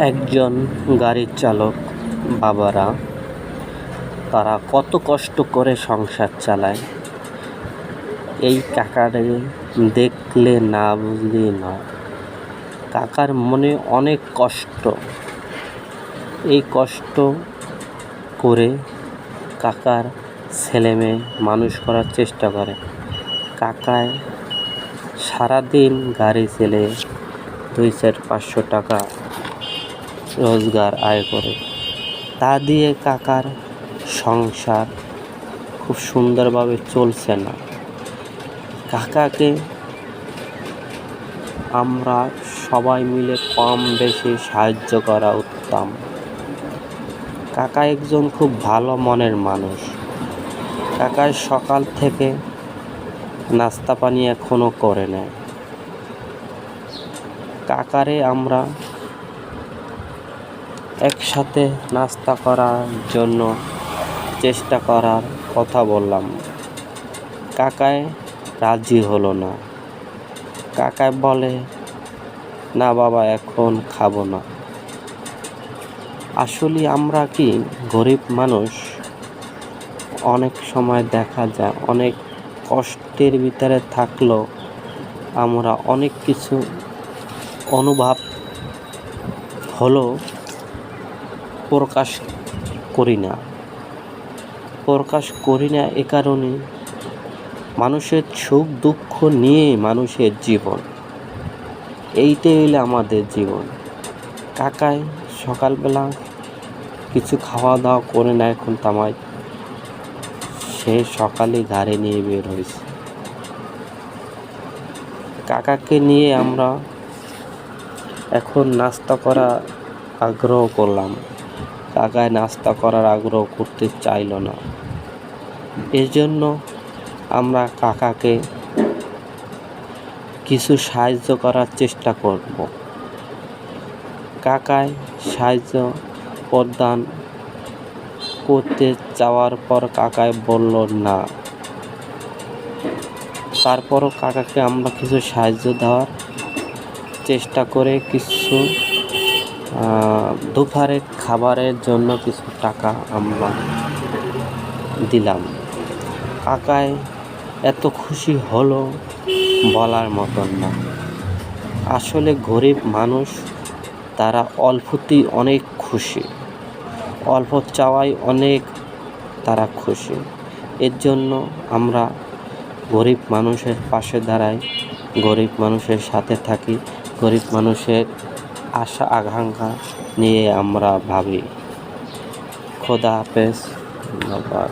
একজন গাড়ির চালক বাবারা তারা কত কষ্ট করে সংসার চালায়, এই কাকারে দেখলে না বুঝলেই নয়। কাকার মনে অনেক কষ্ট। এই কষ্ট করে কাকার ছেলেমেয়ে মানুষ করার চেষ্টা করে। কাকায় সারাদিন গাড়ি চালে 200-500 টাকা রোজগার আয় করে। তা দিয়ে কাকার সংসার খুব সুন্দরভাবে চলছে না। কাকাকে আমরা সবাই মিলে কম বেশি সাহায্য করা উত্তম। কাকা একজন খুব ভালো মনের মানুষ। কাকার সকাল থেকে নাস্তা পানি এখনো করে নেয়। কাকারে আমরা একসাথে নাস্তা করার জন্য চেষ্টা করার কথা বললাম। কাকায় রাজি হলো না। কাকায় বলে, না বাবা, এখন খাবো না। আসলে আমরা কি গরিব মানুষ, অনেক সময় দেখা যায় অনেক কষ্টের ভিতরে থাকলেও আমরা অনেক কিছু অনুভব হলেও প্রকাশ করি না। এ কারণে মানুষের সুখ দুঃখ নিয়ে মানুষের জীবন, এইটাই হইলে আমাদের জীবন। কাকায় সকালবেলা কিছু খাওয়া দাওয়া করে না, এখন তামায় সে সকালে গাড়ি নিয়ে বের হয়েছে। কাকাকে নিয়ে আমরা এখন নাস্তা করা আগ্রহ করলাম। কাকায় নাস্তা করার আগ্রহ করতে চাইল না। এর জন্য আমরা কাকাকে কিছু সাহায্য করার চেষ্টা করব। কাকায় সাহায্য প্রদান করতে যাওয়ার পর কাকায় বলল না। তারপরও কাকাকে আমরা কিছু সাহায্য দেওয়ার চেষ্টা করে কিছু দুপুরের খাবারের জন্য কিছু টাকা আমরা দিলাম। কাকায় এত খুশি হলো বলার মতন না। আসলে গরিব মানুষ তারা অল্পতেই অনেক খুশি, অল্প চাওয়ায় অনেক তারা খুশি। এর জন্য আমরা গরিব মানুষের পাশে দাঁড়াই, গরিব মানুষের সাথে থাকি, গরিব মানুষের আশা আকাঙ্ক্ষা নিয়ে আমরা ভাবি। খোদা হাফেজ, ধন্যবাদ।